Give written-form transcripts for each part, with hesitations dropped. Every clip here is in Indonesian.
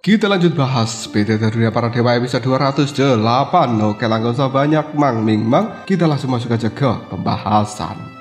Kita lanjut bahas PT Dunia Para Dewa episode 208. Oke, langsung usah banyak Mang Ming Mang, kita langsung masuk aja ke pembahasan.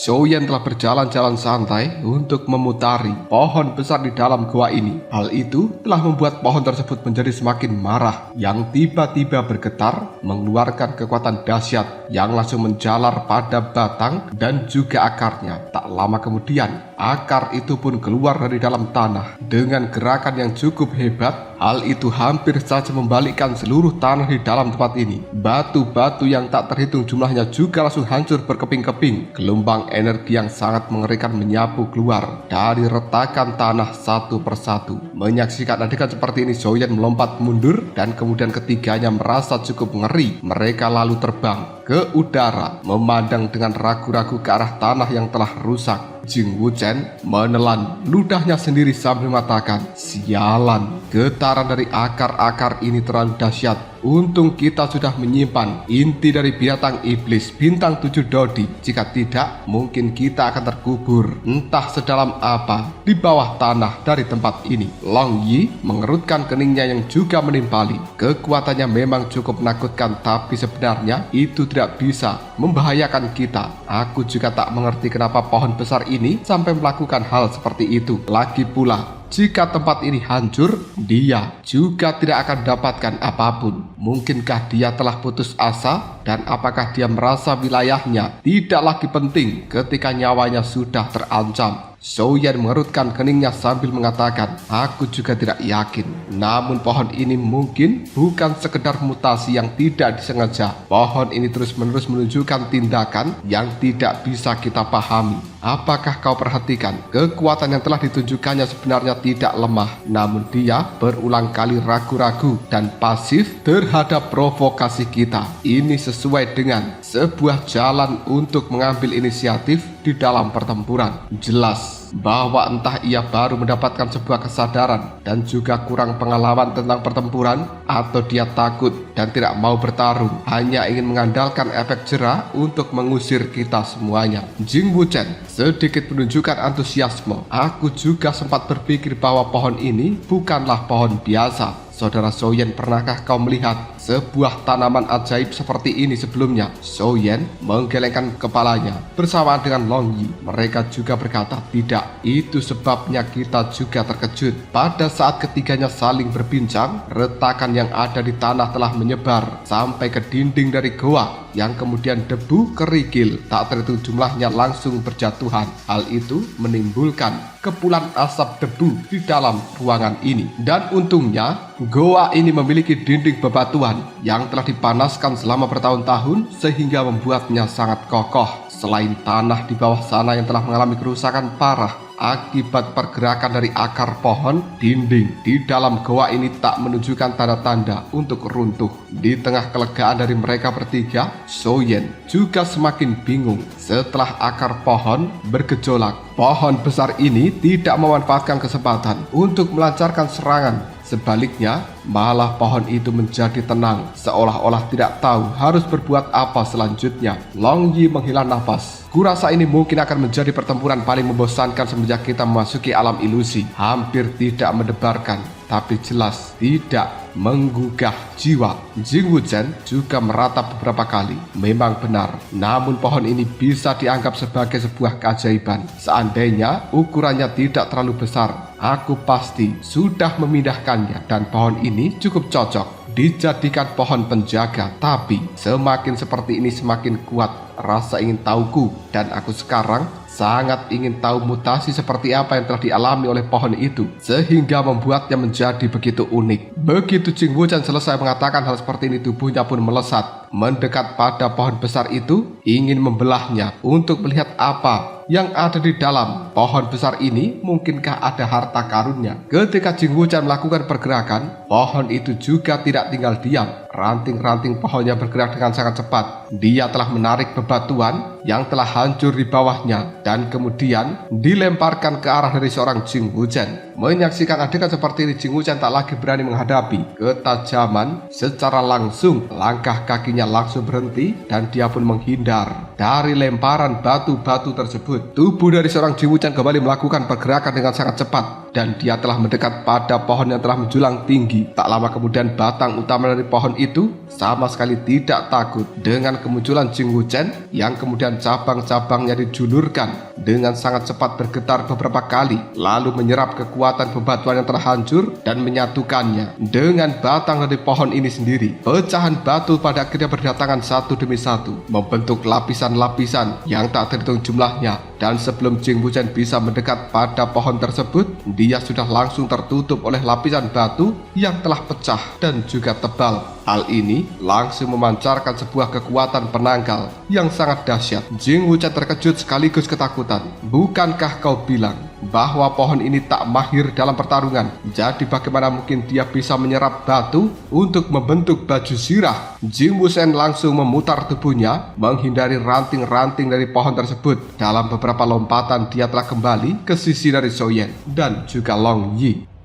Shouyan telah berjalan-jalan santai untuk memutari pohon besar di dalam gua ini. Hal itu telah membuat pohon tersebut menjadi semakin marah, yang tiba-tiba bergetar mengeluarkan kekuatan dahsyat yang langsung menjalar pada batang dan juga akarnya. Tak lama kemudian, akar itu pun keluar dari dalam tanah dengan gerakan yang cukup hebat. Hal itu hampir saja membalikkan seluruh tanah di dalam tempat ini. Batu-batu yang tak terhitung jumlahnya juga langsung hancur berkeping-keping. Gelombang energi yang sangat mengerikan menyapu keluar dari retakan tanah satu persatu. Menyaksikan adegan seperti ini, Shouyan melompat mundur dan kemudian ketiganya merasa cukup ngeri. Mereka lalu terbang ke udara, memandang dengan ragu-ragu ke arah tanah yang telah rusak. Jing Wuchen menelan ludahnya sendiri sambil mengatakan, "Sialan, getaran dari akar-akar ini terlalu dahsyat. Untung kita sudah menyimpan inti dari binatang iblis bintang 7 Dodi. Jika tidak, mungkin kita akan terkubur entah sedalam apa di bawah tanah dari tempat ini." Long Yi mengerutkan keningnya yang juga menimpali. Kekuatannya memang cukup menakutkan, tapi sebenarnya itu tidak bisa membahayakan kita. Aku juga tak mengerti kenapa pohon besar ini sampai melakukan hal seperti itu. Lagi pula, jika tempat ini hancur, dia juga tidak akan dapatkan apapun. Mungkinkah dia telah putus asa? Dan apakah dia merasa wilayahnya tidak lagi penting ketika nyawanya sudah terancam? Shouyan mengerutkan keningnya sambil mengatakan, "Aku juga tidak yakin. Namun pohon ini mungkin bukan sekedar mutasi yang tidak disengaja. Pohon ini terus-menerus menunjukkan tindakan yang tidak bisa kita pahami. Apakah kau perhatikan? Kekuatan yang telah ditunjukkannya sebenarnya tidak lemah. Namun dia berulang kali ragu-ragu dan pasif terhadap provokasi kita. Ini sesuai dengan sebuah jalan untuk mengambil inisiatif di dalam pertempuran. Jelas bahwa entah ia baru mendapatkan sebuah kesadaran dan juga kurang pengalaman tentang pertempuran, atau dia takut dan tidak mau bertarung, hanya ingin mengandalkan efek jera untuk mengusir kita semuanya." Jing Wuchen sedikit menunjukkan antusiasme. "Aku juga sempat berpikir bahwa pohon ini bukanlah pohon biasa. Saudara Shouyan, pernahkah kau melihat sebuah tanaman ajaib seperti ini sebelumnya?" Shouyan menggelengkan kepalanya bersamaan dengan Long Yi. Mereka juga berkata, "Tidak." Itu sebabnya kita juga terkejut. Pada saat ketiganya saling berbincang, retakan yang ada di tanah telah menyebar sampai ke dinding dari goa, yang kemudian debu kerikil tak terhitung jumlahnya langsung berjatuhan. Hal itu menimbulkan kepulan asap debu di dalam ruangan ini. Dan untungnya, goa ini memiliki dinding bebatuan yang telah dipanaskan selama bertahun-tahun sehingga membuatnya sangat kokoh. Selain tanah di bawah sana yang telah mengalami kerusakan parah akibat pergerakan dari akar pohon, dinding di dalam goa ini tak menunjukkan tanda-tanda untuk runtuh. Di tengah kelegaan dari mereka bertiga, Shouyan juga semakin bingung setelah akar pohon bergejolak. Pohon besar ini tidak memanfaatkan kesempatan untuk melancarkan serangan. Sebaliknya, malah pohon itu menjadi tenang, seolah-olah tidak tahu harus berbuat apa selanjutnya. Long Yi menghela nafas. "Kurasa ini mungkin akan menjadi pertempuran paling membosankan semenjak kita memasuki alam ilusi. Hampir tidak mendebarkan, tapi jelas tidak menggugah jiwa." Jing Wuchen juga meratap beberapa kali. Memang benar, namun pohon ini bisa dianggap sebagai sebuah keajaiban. Seandainya ukurannya tidak terlalu besar, aku pasti sudah memindahkannya, dan pohon ini cukup cocok dijadikan pohon penjaga. Tapi semakin seperti ini semakin kuat rasa ingin tahuku, dan aku sekarang sangat ingin tahu mutasi seperti apa yang telah dialami oleh pohon itu sehingga membuatnya menjadi begitu unik. Begitu Jing Wuchen selesai mengatakan hal seperti ini, tubuhnya pun melesat mendekat pada pohon besar itu, ingin membelahnya untuk melihat apa yang ada di dalam pohon besar ini. Mungkinkah ada harta karunnya? Ketika Jing Wuchen melakukan pergerakan, pohon itu juga tidak tinggal diam. Ranting-ranting pohonnya bergerak dengan sangat cepat. Dia telah menarik bebatuan yang telah hancur di bawahnya dan kemudian dilemparkan ke arah dari seorang Jing Wuchen. Menyaksikan adegan seperti ini, Jing Wuchen tak lagi berani menghadapi ketajaman secara langsung. Langkah kakinya langsung berhenti dan dia pun menghindar dari lemparan batu-batu tersebut. Tubuh dari seorang Jing Wuchen kembali melakukan pergerakan dengan sangat cepat dan dia telah mendekat pada pohon yang telah menjulang tinggi. Tak lama kemudian batang utama dari pohon itu sama sekali tidak takut dengan kemunculan Jing Wuchen yang kemudian cabang-cabangnya dijulurkan dengan sangat cepat bergetar beberapa kali lalu menyerap kekuatan bebatuan yang telah hancur dan menyatukannya dengan batang dari pohon ini sendiri. Pecahan batu pada akhirnya berdatangan satu demi satu membentuk lapisan-lapisan yang tak terhitung jumlahnya, dan sebelum Jing Wuchen bisa mendekat pada pohon tersebut, dia sudah langsung tertutup oleh lapisan batu yang telah pecah dan juga tebal. Hal ini langsung memancarkan sebuah kekuatan penangkal yang sangat dahsyat. Jing Wuchen terkejut sekaligus ketakutan. Bukankah kau bilang bahwa pohon ini tak mahir dalam pertarungan? Jadi bagaimana mungkin dia bisa menyerap batu untuk membentuk baju zirah? Jing Wuchen langsung memutar tubuhnya menghindari ranting-ranting dari pohon tersebut. Dalam beberapa lompatan dia telah kembali ke sisi dari Zhou Yan dan juga Long Yi.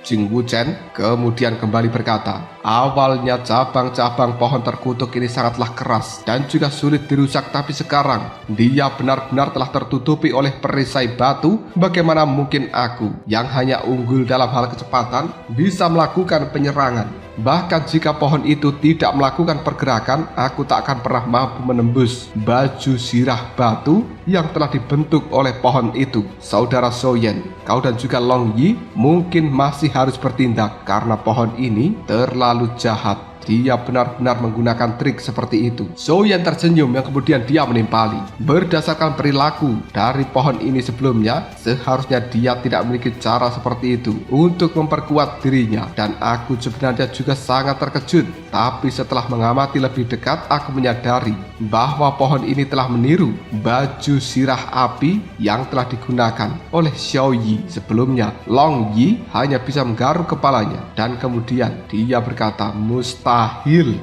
Jing Wuchen kemudian kembali berkata, awalnya cabang-cabang pohon terkutuk ini sangatlah keras dan juga sulit dirusak, tapi sekarang dia benar-benar telah tertutupi oleh perisai batu. Bagaimana mungkin aku yang hanya unggul dalam hal kecepatan bisa melakukan penyerangan? Bahkan jika pohon itu tidak melakukan pergerakan, aku tak akan pernah mampu menembus baju zirah batu yang telah dibentuk oleh pohon itu. Saudara Zhou Yan, kau dan juga Long Yi mungkin masih harus bertindak karena pohon ini terlalu jahat. Dia benar-benar menggunakan trik seperti itu. Zhou Yan tersenyum yang kemudian dia menimpali. Berdasarkan perilaku dari pohon ini sebelumnya, seharusnya dia tidak memiliki cara seperti itu untuk memperkuat dirinya. Dan aku sebenarnya juga sangat terkejut. Tapi setelah mengamati lebih dekat, aku menyadari bahwa pohon ini telah meniru baju zirah api yang telah digunakan oleh Xiao Yi sebelumnya. Long Yi hanya bisa menggaruk kepalanya dan kemudian dia berkata, mustahil.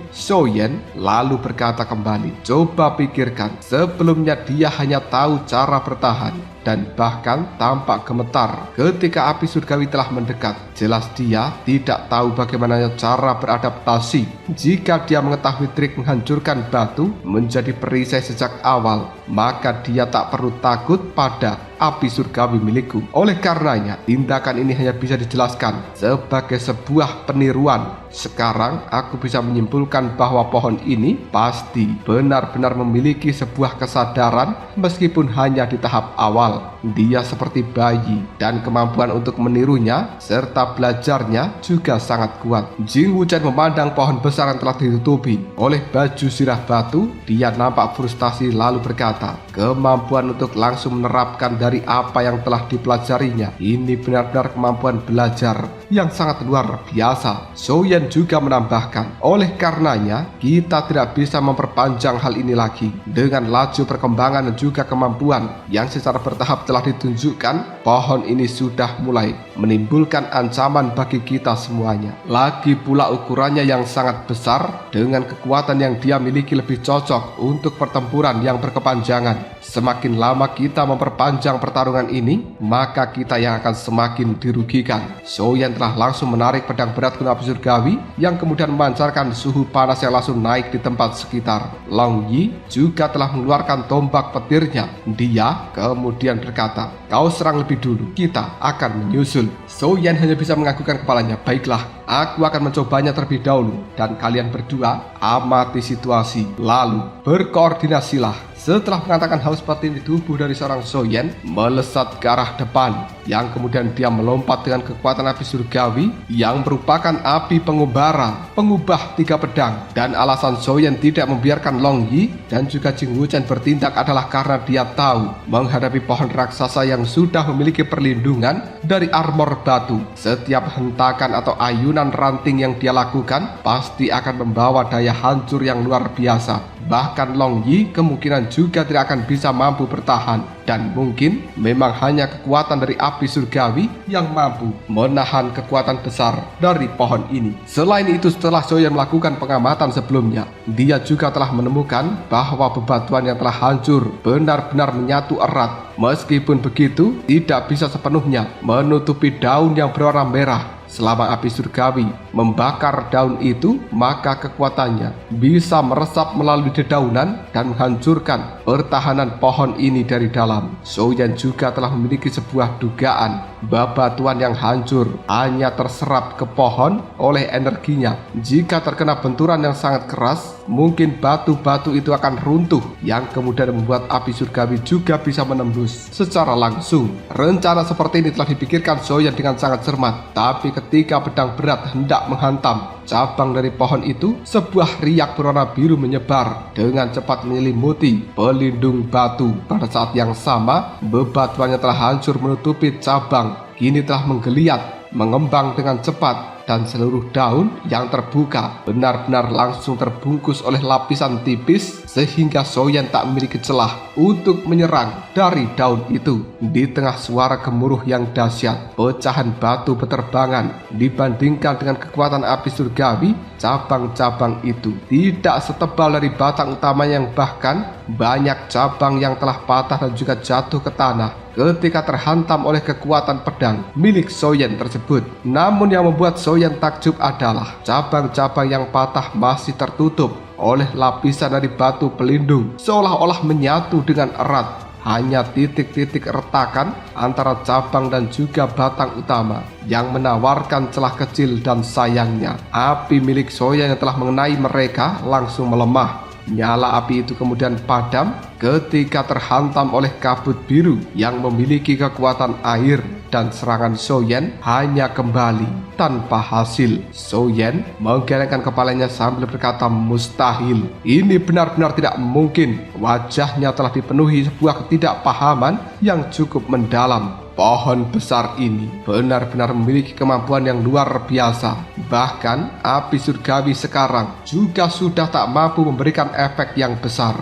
Zhou Yan lalu berkata kembali, coba pikirkan, sebelumnya dia hanya tahu cara bertahan dan bahkan tampak gemetar ketika api surgawi telah mendekat. Jelas dia tidak tahu bagaimana cara beradaptasi. Jika dia mengetahui trik menghancurkan batu menjadi perisai sejak awal, maka dia tak perlu takut pada api surgawi milikku. Oleh karenanya, tindakan ini hanya bisa dijelaskan sebagai sebuah peniruan. Sekarang aku bisa menyimpulkan bahwa pohon ini pasti benar-benar memiliki sebuah kesadaran meskipun hanya di tahap awal. Dia seperti bayi dan kemampuan untuk menirunya serta belajarnya juga sangat kuat. Jing Wuchen memandang pohon besar yang telah ditutupi oleh baju zirah batu. Dia nampak frustasi lalu berkata, kemampuan untuk langsung menerapkan dari apa yang telah dipelajarinya ini benar-benar kemampuan belajar yang sangat luar biasa. Zhou Yan juga menambahkan, oleh karenanya kita tidak bisa memperpanjang hal ini lagi. Dengan laju perkembangan dan juga kemampuan yang secara bertahap telah ditunjukkan, pohon ini sudah mulai menimbulkan ancaman bagi kita semuanya. Lagi pula ukurannya yang sangat besar dengan kekuatan yang dia miliki lebih cocok untuk pertempuran yang berkepanjangan. Semakin lama kita memperpanjang pertarungan ini, maka kita yang akan semakin dirugikan. Zhou Yan telah langsung menarik pedang berat kuno api surgawi yang kemudian memancarkan suhu panas yang langsung naik di tempat sekitar. Long Yi juga telah mengeluarkan tombak petirnya. Dia kemudian berkata, kau serang lebih dulu, kita akan menyusul. Zhou Yan hanya bisa menganggukkan kepalanya. Baiklah, aku akan mencobanya terlebih dahulu dan kalian berdua amati situasi lalu berkoordinasilah. Setelah mengatakan hal seperti ini, tubuh dari seorang Zhou Yan melesat ke arah depan, yang kemudian dia melompat dengan kekuatan api surgawi yang merupakan api pengubah 3 pedang. Dan alasan Zhou Yan tidak membiarkan Long Yi dan juga Jing Wuchen bertindak adalah karena dia tahu menghadapi pohon raksasa yang sudah memiliki perlindungan dari armor batu. Setiap hentakan atau ayunan ranting yang dia lakukan pasti akan membawa daya hancur yang luar biasa. Bahkan Long Yi kemungkinan juga tidak akan bisa mampu bertahan. Dan mungkin memang hanya kekuatan dari api api surgawi yang mampu menahan kekuatan besar dari pohon ini. Selain itu, setelah Soyen melakukan pengamatan sebelumnya, dia juga telah menemukan bahwa bebatuan yang telah hancur benar-benar menyatu erat. Meskipun begitu, tidak bisa sepenuhnya menutupi daun yang berwarna merah. Selama api surgawi membakar daun itu, maka kekuatannya bisa meresap melalui dedaunan dan menghancurkan pertahanan pohon ini dari dalam. Soyen juga telah memiliki sebuah dugaan bebatuan yang hancur hanya terserap ke pohon oleh energinya. Jika terkena benturan yang sangat keras, mungkin batu-batu itu akan runtuh, yang kemudian membuat api surgawi juga bisa menembus secara langsung. Rencana seperti ini telah dipikirkan Soyen dengan sangat cermat, tapi ketika pedang berat hendak menghantam cabang dari pohon itu, sebuah riak berwarna biru menyebar dengan cepat menyelimuti pelindung batu. Pada saat yang sama, bebatuannya telah hancur menutupi cabang, kini telah menggeliat, mengembang dengan cepat, dan seluruh daun yang terbuka benar-benar langsung terbungkus oleh lapisan tipis, sehingga Soyen tak memiliki celah untuk menyerang dari daun itu. Di tengah suara gemuruh yang dahsyat, pecahan batu berterbangan. Dibandingkan dengan kekuatan api surgawi, cabang-cabang itu tidak setebal dari batang utama, yang bahkan banyak cabang yang telah patah dan juga jatuh ke tanah ketika terhantam oleh kekuatan pedang milik Soyen tersebut. Namun yang membuat Soyen takjub adalah cabang-cabang yang patah masih tertutup oleh lapisan dari batu pelindung, seolah-olah menyatu dengan erat. Hanya titik-titik retakan antara cabang dan juga batang utama yang menawarkan celah kecil, dan sayangnya api milik Soyen yang telah mengenai mereka langsung melemah. Nyala api itu kemudian padam ketika terhantam oleh kabut biru yang memiliki kekuatan air, dan serangan Soyen hanya kembali tanpa hasil. Soyen menggelengkan kepalanya sambil berkata, mustahil, ini benar-benar tidak mungkin. Wajahnya telah dipenuhi sebuah ketidakpahaman yang cukup mendalam. Pohon besar ini benar-benar memiliki kemampuan yang luar biasa. Bahkan api surgawi sekarang juga sudah tak mampu memberikan efek yang besar.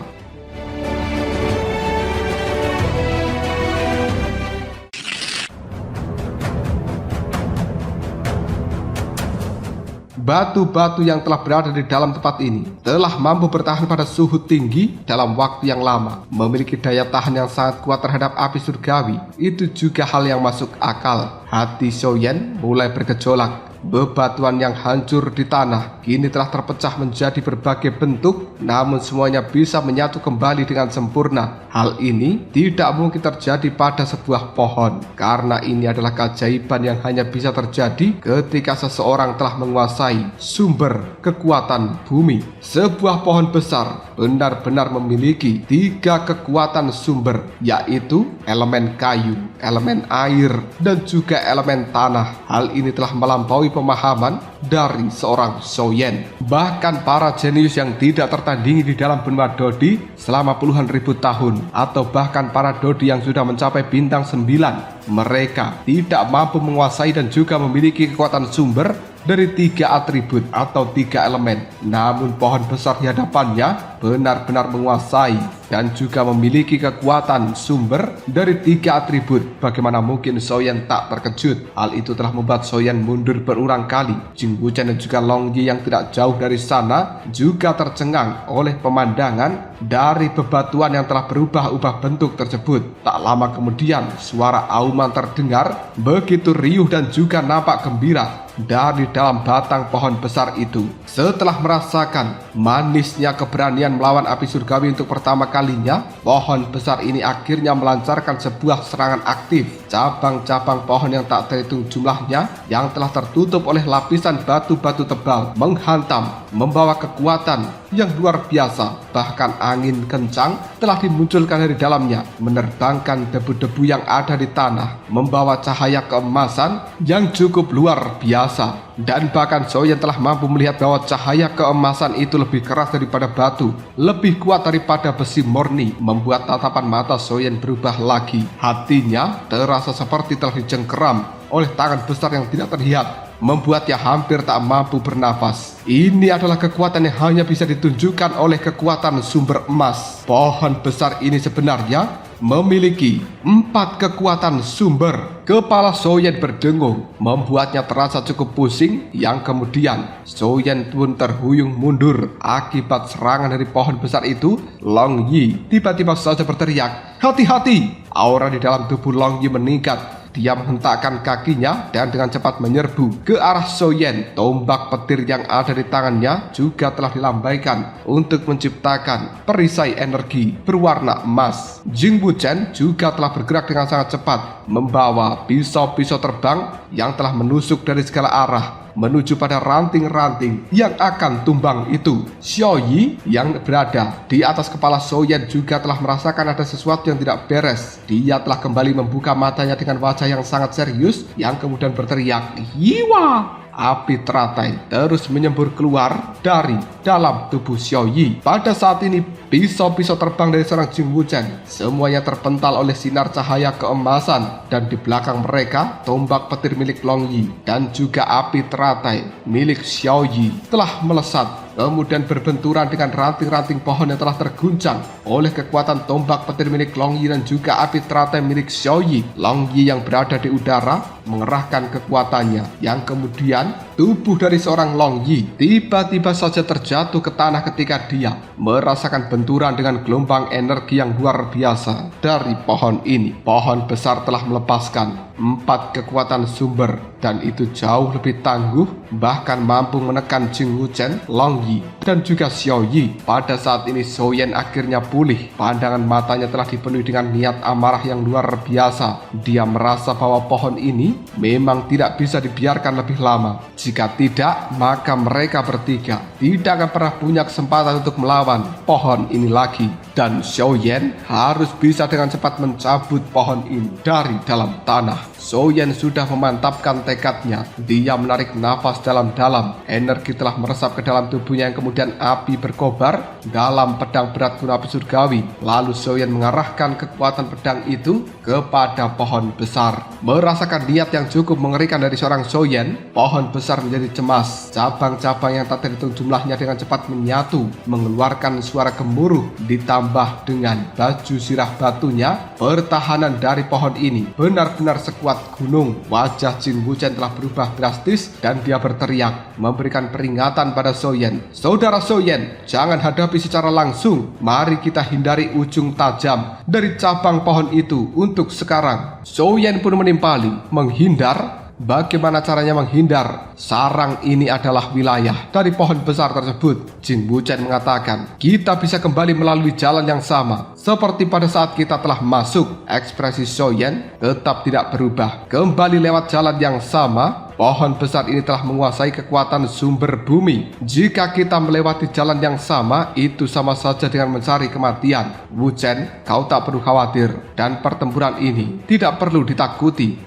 Batu-batu yang telah berada di dalam tempat ini telah mampu bertahan pada suhu tinggi dalam waktu yang lama, memiliki daya tahan yang sangat kuat terhadap api surgawi. Itu juga hal yang masuk akal. Hati Soyen mulai bergejolak. Bebatuan yang hancur di tanah kini telah terpecah menjadi berbagai bentuk, namun semuanya bisa menyatu kembali dengan sempurna. Hal ini tidak mungkin terjadi pada sebuah pohon, karena ini adalah keajaiban yang hanya bisa terjadi ketika seseorang telah menguasai sumber kekuatan bumi. Sebuah pohon besar benar-benar memiliki 3 kekuatan sumber, yaitu elemen kayu, elemen air, dan juga elemen tanah. Hal ini telah melampaui pemahaman dari seorang Soyen. Bahkan para jenius yang tidak tertandingi di dalam benua Dodi selama puluhan ribu tahun, atau bahkan para Dodi yang sudah mencapai bintang 9, mereka tidak mampu menguasai dan juga memiliki kekuatan sumber dari 3 atribut atau 3 elemen. Namun pohon besar di hadapannya benar-benar menguasai dan juga memiliki kekuatan sumber dari 3 atribut. Bagaimana mungkin Soyen tak terkejut? Hal itu telah membuat Soyen mundur berulang kali. Jing Wuchen dan juga Long Yi yang tidak jauh dari sana juga tercengang oleh pemandangan dari bebatuan yang telah berubah-ubah bentuk tersebut. Tak lama kemudian suara auman terdengar begitu riuh dan juga nampak gembira dari dalam batang pohon besar itu. Setelah merasakan manisnya keberanian melawan api surgawi untuk pertama kalinya, pohon besar ini akhirnya melancarkan sebuah serangan aktif. Cabang-cabang pohon yang tak terhitung jumlahnya yang telah tertutup oleh lapisan batu-batu tebal menghantam, membawa kekuatan yang luar biasa. Bahkan angin kencang telah dimunculkan dari dalamnya, menerbangkan debu-debu yang ada di tanah, membawa cahaya keemasan yang cukup luar biasa. Dan bahkan Soyen telah mampu melihat bahwa cahaya keemasan itu lebih keras daripada batu, lebih kuat daripada besi murni, membuat tatapan mata Soyen berubah lagi. Hatinya terasa seperti telah dicengkeram oleh tangan besar yang tidak terlihat, membuatnya hampir tak mampu bernafas. Ini adalah kekuatan yang hanya bisa ditunjukkan oleh kekuatan sumber emas. Pohon besar ini sebenarnya memiliki 4 kekuatan sumber. Kepala Soyen berdengung, membuatnya terasa cukup pusing, yang kemudian Soyen pun terhuyung mundur akibat serangan dari pohon besar itu. Long Yi tiba-tiba saja berteriak, "Hati-hati!" Aura di dalam tubuh Long Yi meningkat. Dia menghentakkan kakinya dan dengan cepat menyerbu ke arah Soyen. Tombak petir yang ada di tangannya juga telah dilambaikan untuk menciptakan perisai energi berwarna emas. Jing Wuchen juga telah bergerak dengan sangat cepat, membawa pisau-pisau terbang yang telah menusuk dari segala arah menuju pada ranting-ranting yang akan tumbang itu. Xiao Yi yang berada di atas kepala Soyen juga telah merasakan ada sesuatu yang tidak beres. Dia telah kembali membuka matanya dengan wajah yang sangat serius, yang kemudian berteriak, "Yiwa!" Api teratai terus menyembur keluar dari dalam tubuh Xiao Yi. Pada saat ini pisau-pisau terbang dari seorang Jing Wuchen semuanya terpental oleh sinar cahaya keemasan, dan di belakang mereka tombak petir milik Long Yi dan juga api teratai milik Xiao Yi telah melesat, kemudian berbenturan dengan ranting-ranting pohon yang telah terguncang oleh kekuatan tombak petir milik Long Yi dan juga api teratai milik Xiao Yi. Long Yi yang berada di udara mengerahkan kekuatannya, yang kemudian tubuh dari seorang Long Yi tiba-tiba saja terjatuh ke tanah ketika dia merasakan benturan dengan gelombang energi yang luar biasa dari pohon ini. Pohon besar telah melepaskan 4 kekuatan sumber, dan itu jauh lebih tangguh, bahkan mampu menekan Jing Wuchen, Long Yi, dan juga Xiao Yi. Pada saat ini Soyen akhirnya pulih. Pandangan matanya telah dipenuhi dengan niat amarah yang luar biasa. Dia merasa bahwa pohon ini memang tidak bisa dibiarkan lebih lama. Jika tidak, maka mereka bertiga tidak akan pernah punya kesempatan untuk melawan pohon ini lagi. Dan Soyen harus bisa dengan cepat mencabut pohon ini dari dalam tanah. Soyen sudah memantapkan tekadnya. Dia menarik nafas dalam-dalam. Energi telah meresap ke dalam tubuhnya, yang kemudian api berkobar dalam pedang berat guna api surgawi. Lalu Soyen mengarahkan kekuatan pedang itu kepada pohon besar. Merasakan niat yang cukup mengerikan dari seorang Soyen, pohon besar menjadi cemas. Cabang-cabang yang tak terhitung jumlahnya dengan cepat menyatu, mengeluarkan suara gemuruh. Ditambah dengan baju sirah batunya, pertahanan dari pohon ini benar-benar sekuat gunung. Wajah Jing Wuchen telah berubah drastis dan dia berteriak, memberikan peringatan pada Soyen. "Saudara Soyen, jangan hadapi secara langsung. Mari kita hindari ujung tajam dari cabang pohon itu untuk sekarang." Soyen pun menimpali, menghindar. Bagaimana caranya menghindar? Sarang ini adalah wilayah dari pohon besar tersebut. Jing Wuchen mengatakan, "Kita bisa kembali melalui jalan yang sama seperti pada saat kita telah masuk." Ekspresi Soyen tetap tidak berubah. Kembali lewat jalan yang sama. Pohon besar ini telah menguasai kekuatan sumber bumi. Jika kita melewati jalan yang sama, itu sama saja dengan mencari kematian. Wuchen, kau tak perlu khawatir, dan pertempuran ini tidak perlu ditakuti.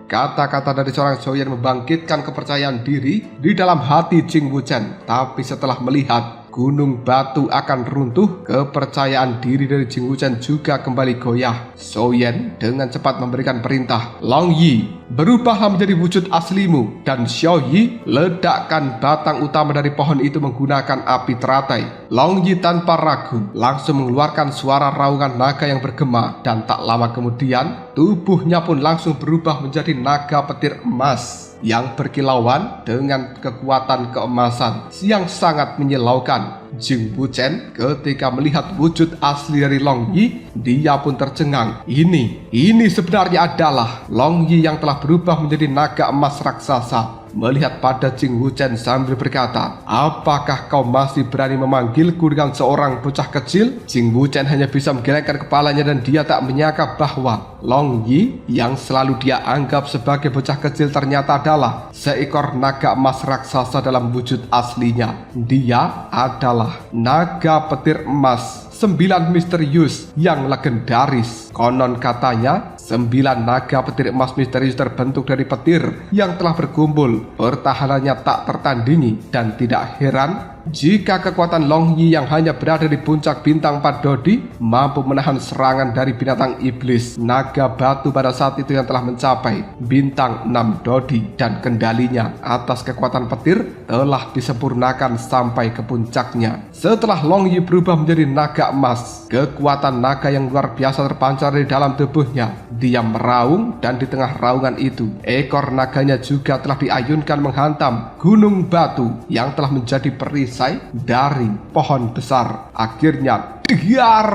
Kata-kata dari seorang Soyen membangkitkan kepercayaan diri di dalam hati Jing Wuchen. Tapi setelah melihat gunung batu akan runtuh, kepercayaan diri dari Jing Wuchen juga kembali goyah. Soyen dengan cepat memberikan perintah, "Long Yi, berubahlah menjadi wujud aslimu." Dan Xiao Yi ledakkan batang utama dari pohon itu menggunakan api teratai. Long Yi tanpa ragu langsung mengeluarkan suara raungan naga yang bergema, dan tak lama kemudian tubuhnya pun langsung berubah menjadi naga petir emas yang berkilauan dengan kekuatan keemasan yang sangat menyilaukan. Jing Wuchen ketika melihat wujud asli dari Long Yi, dia pun tercengang. Ini sebenarnya adalah Long Yi yang telah berubah menjadi naga emas raksasa. Melihat pada Jing Wuchen sambil berkata, "Apakah kau masih berani memanggilku dengan seorang bocah kecil?" Jing Wuchen hanya bisa menggelengkan kepalanya, dan dia tak menyangka bahwa Long Yi yang selalu dia anggap sebagai bocah kecil ternyata adalah seekor naga emas raksasa dalam wujud aslinya. Dia adalah naga petir emas 9 misterius yang legendaris. Konon katanya, 9 naga petir emas misterius terbentuk dari petir yang telah berkumpul. Pertahanannya tak tertandingi dan tidak heran jika kekuatan Long Yi yang hanya berada di puncak bintang 4 Dodi mampu menahan serangan dari binatang iblis naga batu pada saat itu yang telah mencapai bintang 6 Dodi, dan kendalinya atas kekuatan petir telah disempurnakan sampai ke puncaknya. Setelah Long Yi berubah menjadi naga emas, kekuatan naga yang luar biasa terpancar dari dalam tubuhnya. Dia meraung dan di tengah raungan itu ekor naganya juga telah diayunkan menghantam gunung batu yang telah menjadi perisai dari pohon besar. Akhirnya diar,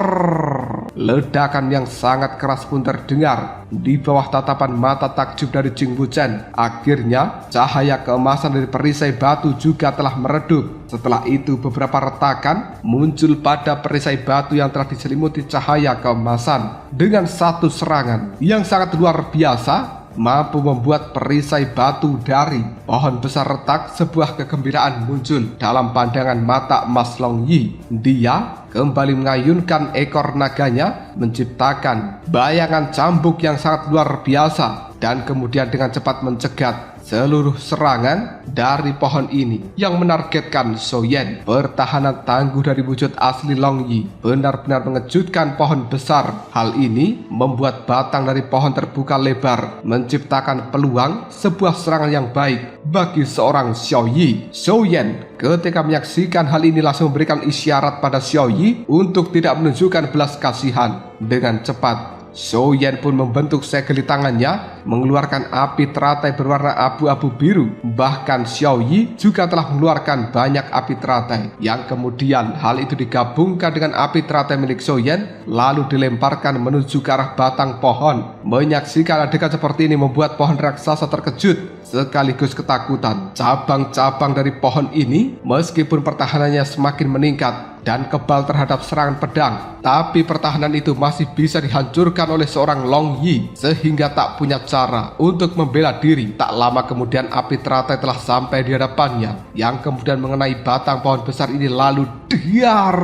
ledakan yang sangat keras pun terdengar di bawah tatapan mata takjub dari Jing Wuchen. Akhirnya cahaya keemasan dari perisai batu juga telah meredup. Setelah itu beberapa retakan muncul pada perisai batu yang telah diselimuti cahaya keemasan. Dengan satu serangan yang sangat luar biasa mampu membuat perisai batu dari pohon besar retak. Sebuah kegembiraan muncul dalam pandangan mata emas Long Yi. Dia kembali mengayunkan ekor naganya menciptakan bayangan cambuk yang sangat luar biasa dan kemudian dengan cepat mencegat seluruh serangan dari pohon ini yang menargetkan Soyen. Pertahanan tangguh dari wujud asli Long Yi benar-benar mengejutkan pohon besar. Hal ini membuat batang dari pohon terbuka lebar, menciptakan peluang sebuah serangan yang baik bagi seorang Xiao Yi. Soyen ketika menyaksikan hal ini langsung memberikan isyarat pada Xiao Yi untuk tidak menunjukkan belas kasihan. Dengan cepat Soyen pun membentuk segel di tangannya, mengeluarkan api teratai berwarna abu-abu biru. Bahkan Xiao Yi juga telah mengeluarkan banyak api teratai, yang kemudian hal itu digabungkan dengan api teratai milik Soyen, lalu dilemparkan menuju ke arah batang pohon. Menyaksikan adegan seperti ini membuat pohon raksasa terkejut sekaligus ketakutan. Cabang-cabang dari pohon ini meskipun pertahanannya semakin meningkat dan kebal terhadap serangan pedang, tapi pertahanan itu masih bisa dihancurkan oleh seorang Long Yi sehingga tak punya cara untuk membela diri. Tak lama kemudian api teratai telah sampai di hadapannya yang kemudian mengenai batang pohon besar ini lalu diar.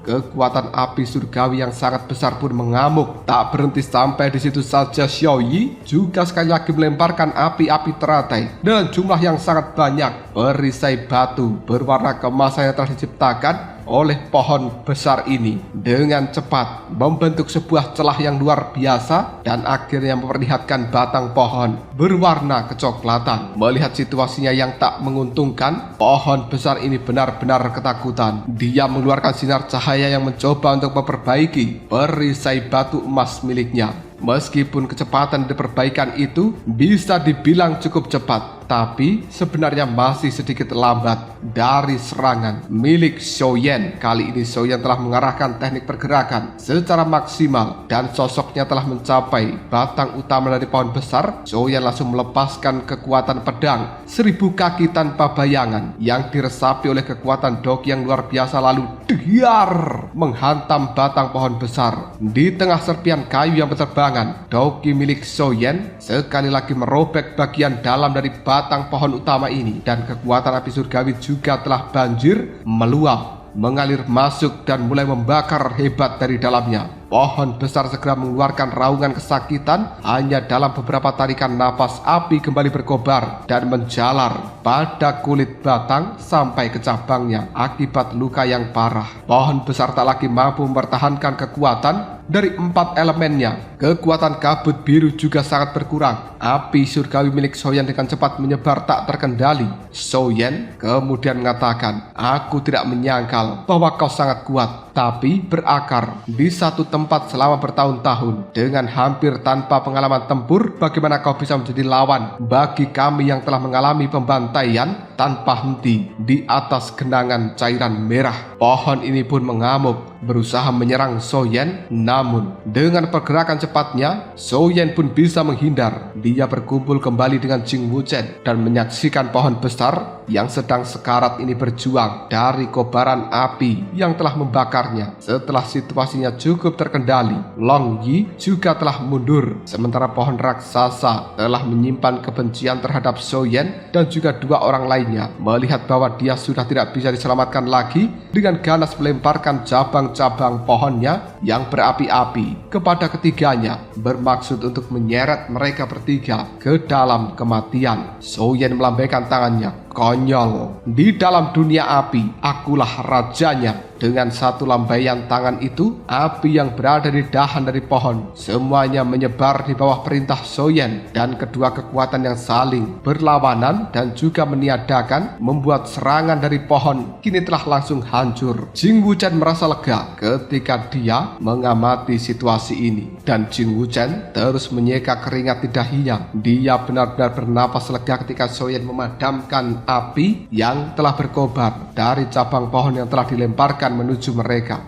Kekuatan api surgawi yang sangat besar pun mengamuk. Tak berhenti sampai di situ saja, Xiao Yi juga sekali lagi melemparkan api-api teratai dengan jumlah yang sangat banyak. Perisai batu berwarna keemasan yang telah diciptakan oleh pohon besar ini dengan cepat membentuk sebuah celah yang luar biasa dan akhirnya memperlihatkan batang pohon berwarna kecoklatan. Melihat situasinya yang tak menguntungkan, pohon besar ini benar-benar ketakutan. Dia mengeluarkan sinar cahaya yang mencoba untuk memperbaiki perisai batu emas miliknya. Meskipun kecepatan diperbaikan itu bisa dibilang cukup cepat, tapi sebenarnya masih sedikit lambat dari serangan milik Soyen. Kali ini Soyen telah mengarahkan teknik pergerakan secara maksimal dan sosoknya telah mencapai batang utama dari pohon besar. Soyen langsung melepaskan kekuatan pedang 1000 kaki tanpa bayangan yang diresapi oleh kekuatan Doki yang luar biasa, lalu diar menghantam batang pohon besar. Di tengah serpian kayu yang berterbangan, Doki milik Soyen sekali lagi merobek bagian dalam dari batang pohon utama ini, dan kekuatan api surgawi juga telah banjir meluap, mengalir masuk dan mulai membakar hebat dari dalamnya. Pohon besar segera mengeluarkan raungan kesakitan. Hanya dalam beberapa tarikan napas api kembali berkobar dan menjalar pada kulit batang sampai ke cabangnya akibat luka yang parah. Pohon besar tak lagi mampu mempertahankan kekuatan dari 4 elemennya. Kekuatan kabut biru juga sangat berkurang. Api surgawi milik Soyen dengan cepat menyebar tak terkendali. Soyen kemudian mengatakan, "Aku tidak menyangkal bahwa kau sangat kuat, tapi berakar di satu tempat selama bertahun-tahun dengan hampir tanpa pengalaman tempur. Bagaimana kau bisa menjadi lawan bagi kami yang telah mengalami pembantaian tanpa henti di atas genangan cairan merah?" Pohon ini pun mengamuk, berusaha menyerang Soyen. Namun dengan pergerakan cepatnya, Soyen pun bisa menghindar. Dia berkumpul kembali dengan Jing Wuchen dan menyaksikan pohon besar yang sedang sekarat ini berjuang dari kobaran api yang telah membakar membakarnya. Setelah situasinya cukup terkendali, Long Yi juga telah mundur. Sementara pohon raksasa telah menyimpan kebencian terhadap Soyen dan juga dua orang lainnya. Melihat bahwa dia sudah tidak bisa diselamatkan lagi, dengan ganas melemparkan cabang-cabang pohonnya yang berapi-api kepada ketiganya, bermaksud untuk menyeret mereka bertiga ke dalam kematian. Soyen melambaikan tangannya. Konyol, di dalam dunia api, akulah rajanya. Dengan satu lambaian tangan itu, api yang berada di dahan dari pohon semuanya menyebar di bawah perintah Soyen, dan kedua kekuatan yang saling berlawanan dan juga meniadakan membuat serangan dari pohon kini telah langsung hancur. Jing Wuchen merasa lega ketika dia mengamati situasi ini, dan Jing Wuchen terus menyeka keringat di dahinya. Dia benar-benar bernapas lega ketika Soyen memadamkan api yang telah berkobar dari cabang pohon yang telah dilemparkan menuju mereka.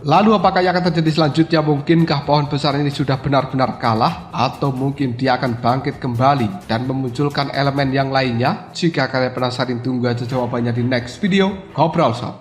Lalu apakah yang akan terjadi selanjutnya? Mungkinkah pohon besar ini sudah benar-benar kalah? Atau mungkin dia akan bangkit kembali dan memunculkan elemen yang lainnya? Jika kalian penasaran, tunggu aja jawabannya di next video Ngobrol Sob.